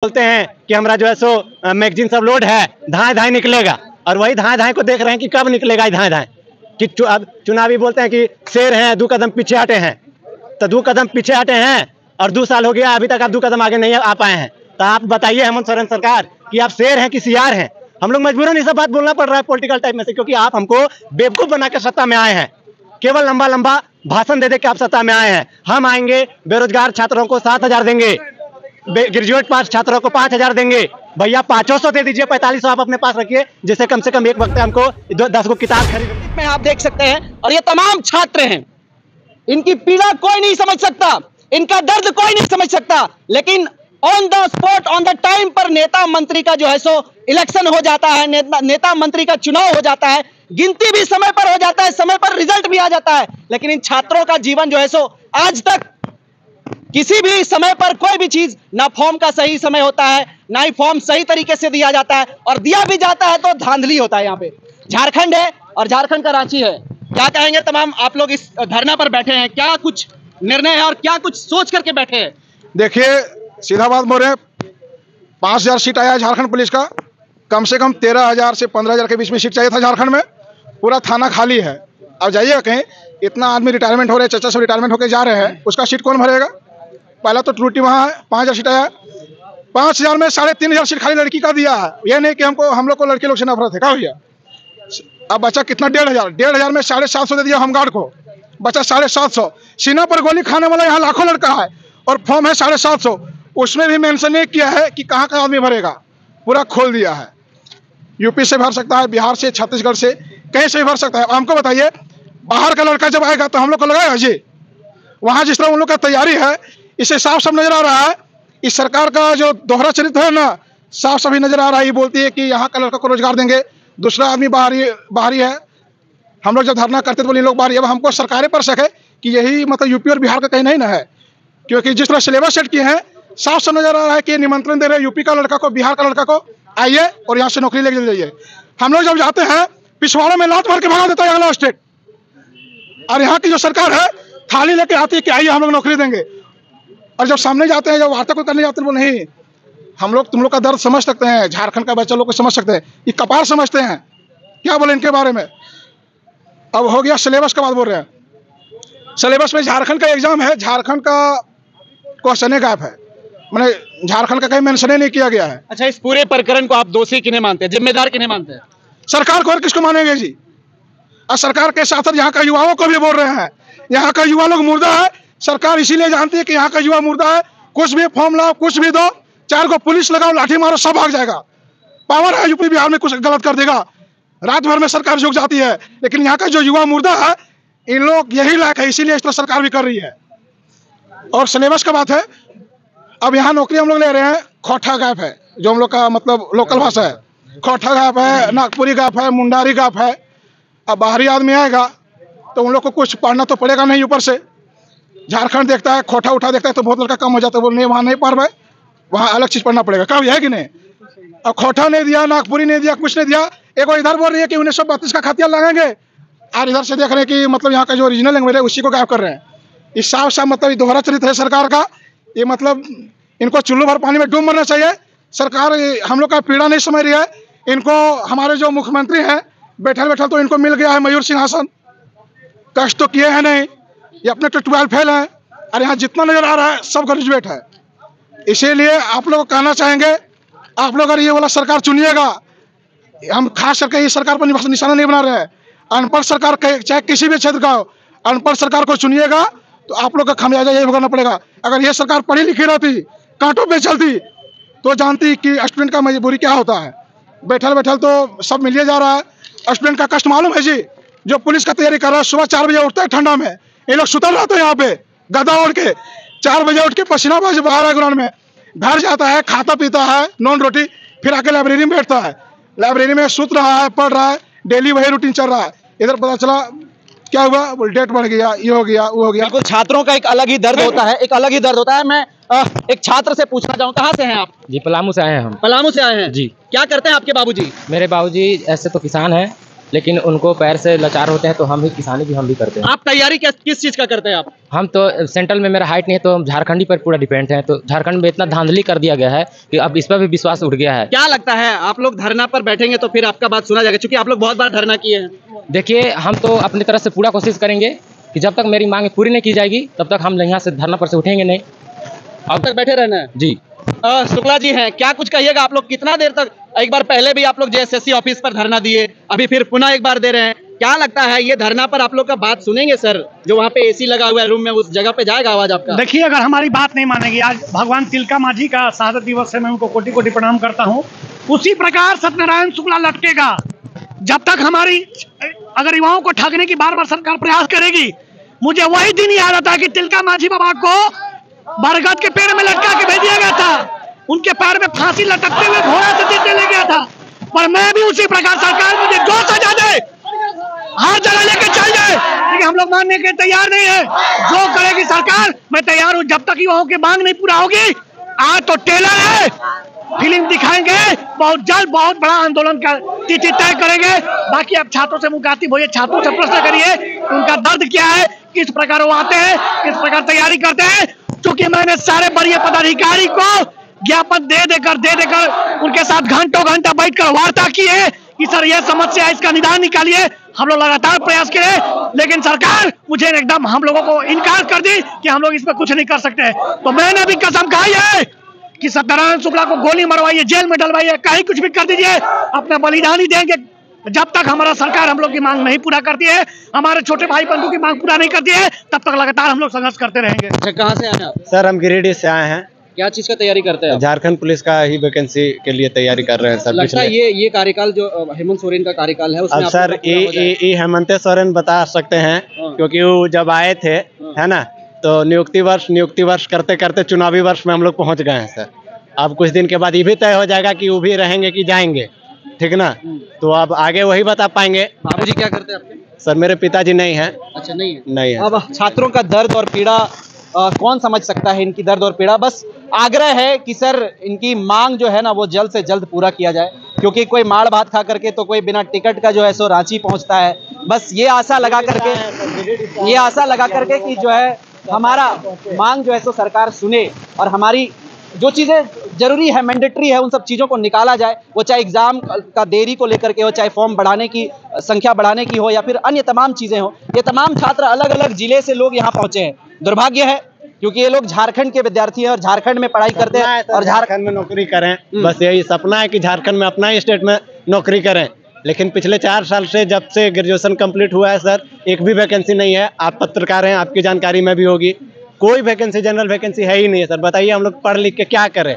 बोलते हैं कि हमारा जो है सो मैगजीन सब लोड है, धाए धाए निकलेगा, और वही धाए धाए को देख रहे हैं कि कब निकलेगा धाए धाए। कि अब चुनावी बोलते हैं कि शेर हैं, 2 कदम पीछे हटे हैं, तो 2 कदम पीछे हटे हैं और 2 साल हो गया, अभी तक आप 2 कदम आगे नहीं आ पाए हैं। तो आप बताइए हेमंत सोरेन सरकार कि आप शेर हैं कि सियार हैं। हम लोग मजबूरन ये सब बात बोलना पड़ रहा है पॉलिटिकल टाइप में से, क्योंकि आप हमको बेवकूफ बना के सत्ता में आए हैं। केवल लंबा लंबा भाषण दे दे के आप सत्ता में आए हैं। हम आएंगे, बेरोजगार छात्रों को 7,000 देंगे, ग्रेजुएट पास छात्रों को 5,000 देंगे। भैया 500 दे दीजिए, 4500 आप अपने पास रखिए, जिससे कम से कम एक वक्त हमको 10 को किताब खरीद में आप देख सकते हैं। और ये तमाम छात्र हैं, इनकी पीड़ा कोई नहीं समझ सकता, इनका दर्द कोई नहीं समझ सकता, लेकिन on the spot on the time पर नेता मंत्री का जो है सो इलेक्शन हो जाता है, नेता मंत्री का चुनाव हो जाता है, गिनती भी समय पर हो जाता है, समय पर रिजल्ट भी आ जाता है, लेकिन इन छात्रों का जीवन जो है सो आज तक किसी भी समय पर कोई भी चीज ना फॉर्म का सही समय होता है, ना ही फॉर्म सही तरीके से दिया जाता है, और दिया भी जाता है तो धांधली होता है। यहाँ पे झारखंड है और झारखंड का रांची है। क्या कहेंगे तमाम आप लोग इस धरना पर बैठे हैं, क्या कुछ निर्णय है और क्या कुछ सोच करके बैठे हैं? देखिए, सीधा बात बोल रहे हैं, 5,000 सीट आया है झारखंड पुलिस का, कम से कम 13,000 से 15,000 के बीच में सीट चाहिए था झारखंड में। पूरा थाना खाली है। अब जाइएगा कहीं, इतना आदमी रिटायरमेंट हो रहे हैं, चाचा सब रिटायरमेंट होकर जा रहे हैं, उसका सीट कौन भरेगा? पहला तो त्रुटि वहाँ है। 5,000 सीट आया, 5,000 में 3,500 सीट खाली लड़की का दिया है। ये नहीं कि हम लोग को लड़के लोग से नफरत है, क्या भैया? अब बचा कितना? 1,500 में 750 दे दिया होमगार्ड को, बचा 750। सीना पर गोली खाने वाला यहाँ लाखों लड़का है और फॉर्म है 750। उसमें भी मेंशन नहीं किया है कि कहाँ का आदमी भरेगा, पूरा खोल दिया है। यूपी से भर सकता है, बिहार से, छत्तीसगढ़ से, कहीं से भी भर सकता है। हमको बताइए, बाहर का लड़का जब आएगा तो हम लोग को लगाएगा जी? वहाँ जिस तरह उन लोग का तैयारी है, इसे साफ सब नजर आ रहा है। इस सरकार का जो दोहरा चरित्र है ना, साफ सभी नजर आ रहा है। ये बोलती है कि यहाँ का लड़का को रोजगार देंगे, दूसरा आदमी बाहरी है। हम लोग जब धरना करते थे बोले लोग बाहरी। अब हमको सरकारें पर शक है कि यही मतलब यूपी और बिहार का कहीं नहीं ना है, क्योंकि जिस तरह सिलेबस सेट किए हैं, साफ सब नजर आ रहा है कि निमंत्रण दे रहे हैं यूपी का लड़का को, बिहार का लड़का को, आइए और यहाँ से नौकरी लेके जाइए। हम लोग जब जाते हैं, पिछवाड़ों में लात मार के भगा देता है यहाँ स्टेट। और यहाँ की जो सरकार है, थाली लेके आती है कि आइए हम लोग नौकरी देंगे, और जब सामने जाते हैं, जब वार्ता को करने जाते हैं, वो नहीं, हम लोग तुम लोग का दर्द समझ सकते हैं, झारखंड का बच्चा लोग को समझ सकते हैं, ये कपार समझते हैं, क्या बोले इनके बारे में। अब हो गया सिलेबस का बात बोल रहे हैं। सिलेबस में झारखंड का एग्जाम है, झारखंड का क्वेश्चन गायब है, मैंने झारखंड का कहीं मेंशन नहीं किया गया है। अच्छा, इस पूरे प्रकरण को आप दोषी किन्हें मानते हैं, जिम्मेदार किन्हें मानते हैं? सरकार को और किसको मानेंगे जी? और सरकार के साथ साथ यहाँ का युवाओं को भी बोल रहे हैं, यहाँ का युवा लोग मुर्दा है। सरकार इसीलिए जानती है कि यहाँ का युवा मुर्दा है। कुछ भी फॉर्म लाओ, कुछ भी दो, 4 को पुलिस लगाओ, लाठी मारो, सब भाग जाएगा। पावर है, यूपी बिहार में कुछ गलत कर देगा, रात भर में सरकार झुक जाती है। लेकिन यहाँ का जो युवा मुर्दा है, इन लोग यही लायक है, इसीलिए इस तरह सरकार भी कर रही है। और सिलेबस का बात है, अब यहाँ नौकरी हम लोग ले रहे हैं, खोटा गैप है, जो हम लोग का मतलब लोकल भाषा है, खोटा गैप है, नागपुरी गैप है, मुंडारी गैप है। अब बाहरी आदमी आएगा तो उन लोग को कुछ पढ़ना तो पड़ेगा नहीं। ऊपर से झारखंड देखता है, खोटा उठा देखता है तो बहुत लड़का कम हो जाता है, बोल नहीं वहाँ नहीं पढ़ पाए, वहाँ अलग चीज पढ़ना पड़ेगा, क्या है कि नहीं? अब खोटा नहीं दिया, नागपुरी नहीं दिया, कुछ नहीं दिया। एक और इधर बोल रही है कि 1932 का खतिया लगाएंगे, और इधर से देख रहे हैं कि मतलब यहाँ का जो ओरिजिनल लैंग्वेज है उसी को गायब कर रहे हैं। इस साफ साफ मतलब दोहरा चरित्र है सरकार का। ये मतलब इनको चुल्लू भर पानी में डूब मरना चाहिए। सरकार हम लोग का पीड़ा नहीं समझ रही है। इनको हमारे जो मुख्यमंत्री हैं, बैठल तो इनको मिल गया है मयूर सिंहासन, कष्ट तो किए हैं नहीं, ये अपने तो 12 फेल हैं, और यहाँ जितना नजर आ रहा है सब ग्रेजुएट है। इसीलिए आप लोग को कहना चाहेंगे, आप लोग अगर ये वाला सरकार चुनिएगा, हम खास करके इस सरकार पर निशाना नहीं बना रहे हैं, अनपढ़ सरकार चाहे किसी भी क्षेत्र का हो, अनपढ़ सरकार को चुनिएगा तो आप लोग का खामियाजा यही भुगतना पड़ेगा। अगर ये सरकार पढ़ी लिखी रहती, कांटों पे चलती, तो जानती कि स्टूडेंट का मजबूरी क्या होता है। बैठल तो सब मिलिए जा रहा है। स्टूडेंट का कष्ट मालूम है जी? जो पुलिस का तैयारी कर रहा है, सुबह 4 बजे उठता है ठंडा में, ये लोग सुतल रहते हैं यहाँ पे गदा ओढ़ के, 4 बजे उठ के पसीना बाहर है ग्राउंड में, घर जाता है, खाता पीता है नॉन रोटी, फिर आके लाइब्रेरी में बैठता है, लाइब्रेरी में सुत रहा है, पढ़ रहा है, डेली वही रूटीन चल रहा है। इधर पता चला क्या हुआ, डेट बढ़ गया, ये हो गया, वो हो गया। बिल्कुल, छात्रों का एक अलग ही दर्द होता है, एक अलग ही दर्द होता है। मैं एक छात्र से पूछना चाहूँ, कहाँ से हैं आप? जी, पलामू से आए हैं हम। पलामू से आए हैं जी। क्या करते हैं आपके बाबूजी? मेरे बाबूजी ऐसे तो किसान हैं, लेकिन उनको पैर से लाचार होते हैं, तो हम ही किसानी भी हम भी करते हैं। आप तैयारी किस चीज का करते हैं आप? हम तो सेंट्रल में मेरा हाइट नहीं है, तो हम झारखंडी पर पूरा डिपेंड है। तो झारखंड में इतना धांधली कर दिया गया है कि अब इस पर भी विश्वास उठ गया है। क्या लगता है आप लोग धरना पर बैठेंगे तो फिर आपका बात सुना जाएगा, क्योंकि आप लोग बहुत बार धरना किए हैं? देखिए, हम तो अपनी तरफ से पूरा कोशिश करेंगे कि जब तक मेरी मांग पूरी नहीं की जाएगी तब तक हम यहाँ से धरना पर से उठेंगे नहीं। अब तक बैठे रहना है जी। शुक्ला जी हैं, क्या कुछ कहिएगा? आप लोग कितना देर तक, एक बार पहले भी आप लोग जेएसएससी ऑफिस पर धरना दिए, अभी फिर पुनः एक बार दे रहे हैं, क्या लगता है ये धरना पर आप लोग का बात सुनेंगे सर? जो वहाँ पे एसी लगा हुआ है रूम में, उस जगह पे जाएगा आवाज आपका? देखिए, अगर हमारी बात नहीं मानेगी, आज भगवान तिलका माझी का शहादत दिवस है, मैं उनको कोटि कोटि प्रणाम करता हूँ। उसी प्रकार सत्यनारायण शुक्ला लटकेगा जब तक हमारी, अगर युवाओं को ठगने की बार बार सरकार प्रयास करेगी। मुझे वही दिन याद आता है कि तिलका माझी बाबा को बरगद के पेड़ में लटका के भेज दिया गया था, उनके पैर में फांसी लटकते हुए घोड़ा से देते ले गया था। पर मैं भी उसी प्रकार, सरकार मुझे जो सजा दे, हर जगह लेके चल जाए, लेकिन हम लोग मानने के तैयार नहीं है। जो करेगी सरकार, मैं तैयार हूँ। जब तक युवाओं की मांग नहीं पूरा होगी, आज तो टेलर है, फिल्म दिखाएंगे, बहुत जल्द बहुत बड़ा आंदोलन का तिथि तय करेंगे। बाकी आप छात्रों से मुखातिब होइए, छात्रों से प्रश्न करिए उनका दर्द क्या है, किस प्रकार वो आते हैं, किस प्रकार तैयारी करते हैं। क्योंकि मैंने सारे वरीय पदाधिकारी को ज्ञापन दे देकर उनके साथ घंटों घंटा बैठकर वार्ता की है कि सर ये समस्या है, इसका निदान निकालिए। हम लोग लगातार प्रयास किए, लेकिन सरकार मुझे एकदम हम लोगों को इनकार कर दी कि हम लोग इसमें कुछ नहीं कर सकते। तो मैंने भी कसम खाई है कि सत्यनारायण शुक्ला को गोली मरवाइए, जेल में डलवाइए, कहीं कुछ भी कर दीजिए, अपना बलिदान ही देंगे। जब तक हमारा सरकार हम लोग की मांग नहीं पूरा करती है, हमारे छोटे भाई बंधु की मांग पूरा नहीं करती है, तब तक लगातार हम लोग संघर्ष करते रहेंगे। अच्छा, कहाँ से आए आप? सर हम गिरिडीह से आए हैं। क्या चीज का तैयारी करते हैं? झारखंड पुलिस का ही वैकेंसी के लिए तैयारी कर रहे हैं सर। लगता है ये कार्यकाल जो हेमंत सोरेन का कार्यकाल है, उसमें अब सर ये हेमंत सोरेन बता सकते हैं, क्योंकि वो जब आए थे, है ना, तो नियुक्ति वर्ष करते करते चुनावी वर्ष में हम लोग पहुंच गए हैं सर। अब कुछ दिन के बाद ये भी तय हो जाएगा कि वो भी रहेंगे कि जाएंगे, ठीक ना। तो अब आगे वही बता पाएंगे। बाबूजी क्या करते हैं आपके? सर मेरे पिताजी नहीं हैं। अच्छा, नहीं है। अब छात्रों का दर्द और पीड़ा कौन समझ सकता है, इनकी दर्द और पीड़ा। बस आग्रह है कि सर इनकी मांग जो है ना वो जल्द से जल्द पूरा किया जाए, क्योंकि कोई माड़ भात खा करके तो कोई बिना टिकट का जो है सो रांची पहुंचता है। बस ये आशा लगा करके कि जो है हमारा मांग जो है सो सरकार सुने, और हमारी जो चीज़ें जरूरी है, मैंडेटरी है, उन सब चीज़ों को निकाला जाए। वो चाहे एग्जाम का देरी को लेकर के हो, चाहे फॉर्म बढ़ाने की संख्या बढ़ाने की हो, या फिर अन्य तमाम चीज़ें हो। ये तमाम छात्र अलग अलग जिले से लोग यहाँ पहुँचे हैं। दुर्भाग्य है क्योंकि ये लोग झारखंड के विद्यार्थी हैं और झारखंड में पढ़ाई करते हैं और झारखंड में नौकरी करें। बस यही सपना है कि झारखंड में अपना ही स्टेट में नौकरी करें। लेकिन पिछले 4 साल से, जब से ग्रेजुएशन कंप्लीट हुआ है सर, एक भी वैकेंसी नहीं है। आप पत्रकार हैं, आपकी जानकारी में भी होगी, कोई वैकेंसी, जनरल वैकेंसी है ही नहीं है सर। बताइए हम लोग पढ़ लिख के क्या करें?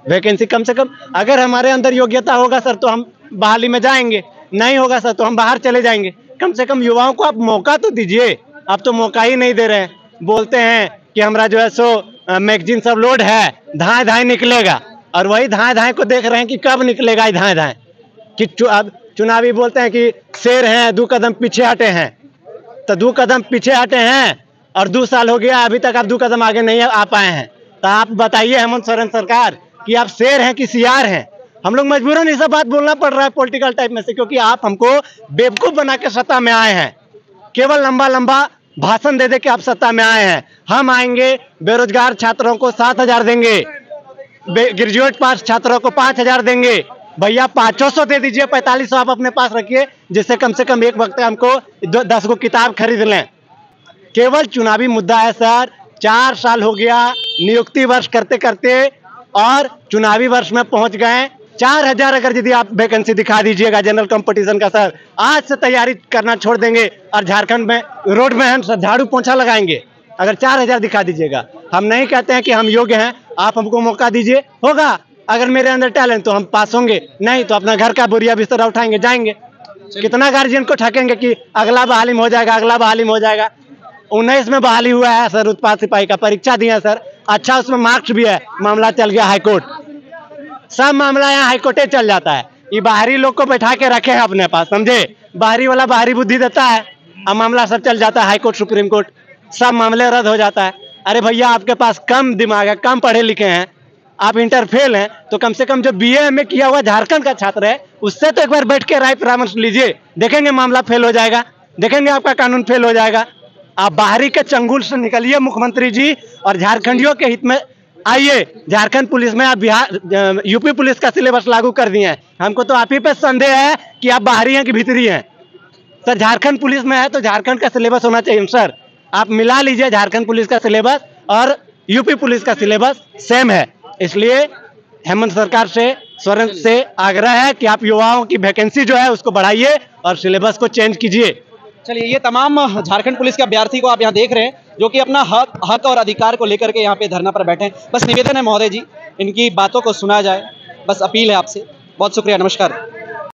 वैकेंसी कम से कम, अगर हमारे अंदर योग्यता होगा सर तो हम बहाली में जाएंगे, नहीं होगा सर तो हम बाहर चले जाएंगे। कम से कम युवाओं को आप मौका तो दीजिए। आप तो मौका ही नहीं दे रहे हैं। बोलते हैं कि हमारा जो है सो मैगजीन सब लोड है, धाए धाए निकलेगा, और वही धाए धाए को देख रहे हैं कि कब निकलेगा ये धाए धाए। कि अब चुनावी बोलते हैं कि शेर हैं 2 कदम पीछे हटे हैं, तो 2 कदम पीछे हटे हैं और 2 साल हो गया, अभी तक आप 2 कदम आगे नहीं आ पाए हैं। तो आप बताइए हेमंत सोरेन सरकार कि आप शेर हैं कि सियार हैं? हम लोग मजबूरन ये सब बात बोलना पड़ रहा है पॉलिटिकल टाइप में से, क्योंकि आप हमको बेवकूफ़ बना के सत्ता में आए हैं। केवल लंबा लंबा भाषण दे दे के आप सत्ता में आए हैं। हम आएंगे, बेरोजगार छात्रों को 7,000 देंगे, ग्रेजुएट पास छात्रों को 5,000 देंगे। भैया 500 दे दीजिए, 4500 आप अपने पास रखिए, जिससे कम से कम एक वक्त हमको 10 को किताब खरीद लें। केवल चुनावी मुद्दा है सर। 4 साल हो गया नियुक्ति वर्ष करते करते, और चुनावी वर्ष में पहुंच गए। 4,000 अगर यदि आप वैकेंसी दिखा दीजिएगा जनरल कंपटीशन का सर, आज से तैयारी करना छोड़ देंगे और झारखंड में रोड में हम झाड़ू पोंछा लगाएंगे अगर 4,000 दिखा दीजिएगा। हम नहीं कहते हैं कि हम योग्य हैं, आप हमको मौका दीजिए, होगा। अगर मेरे अंदर टैलेंट तो हम पास होंगे, नहीं तो अपना घर का बोरिया बिस्तर उठाएंगे, जाएंगे। कितना गार्जियन को ठकेंगे कि अगला बहाली में हो जाएगा, अगला बहाली में हो जाएगा। 19 में बहाली हुआ है सर, उत्पाद सिपाही का परीक्षा दिया सर, अच्छा उसमें मार्क्स भी है, मामला चल गया हाईकोर्ट। सब मामला यहाँ हाईकोर्टे चल जाता है। ये बाहरी लोग को बैठा के रखे हैं अपने पास, समझे? बाहरी वाला बाहरी बुद्धि देता है, अब मामला सब चल जाता है हाईकोर्ट, सुप्रीम कोर्ट, सब मामले रद्द हो जाता है। अरे भैया आपके पास कम दिमाग है, कम पढ़े लिखे हैं, आप इंटर फेल हैं तो कम से कम जो BA में किया हुआ झारखंड का छात्र है उससे तो एक बार बैठ के राय परामर्श लीजिए, देखेंगे मामला फेल हो जाएगा, देखेंगे आपका कानून फेल हो जाएगा। आप बाहरी के चंगुल से निकलिए मुख्यमंत्री जी और झारखंडियों के हित में आइए। झारखंड पुलिस में आप बिहार यूपी पुलिस का सिलेबस लागू कर दिए हैं, हमको तो आप ही पे संदेह है कि आप बाहरी हैं कि भीतरी हैं। सर झारखंड पुलिस में है तो झारखंड का सिलेबस होना चाहिए सर, आप मिला लीजिए झारखंड पुलिस का सिलेबस और यूपी पुलिस का सिलेबस सेम है। इसलिए हेमंत सरकार से स्वर्ण से आग्रह है कि आप युवाओं की वैकेंसी जो है उसको बढ़ाइए और सिलेबस को चेंज कीजिए। चलिए, ये तमाम झारखंड पुलिस के अभ्यर्थी को आप यहाँ देख रहे हैं जो कि अपना हक और अधिकार को लेकर के यहाँ पे धरना पर बैठे हैं। बस निवेदन है महोदय जी, इनकी बातों को सुना जाए, बस अपील है आपसे। बहुत शुक्रिया, नमस्कार।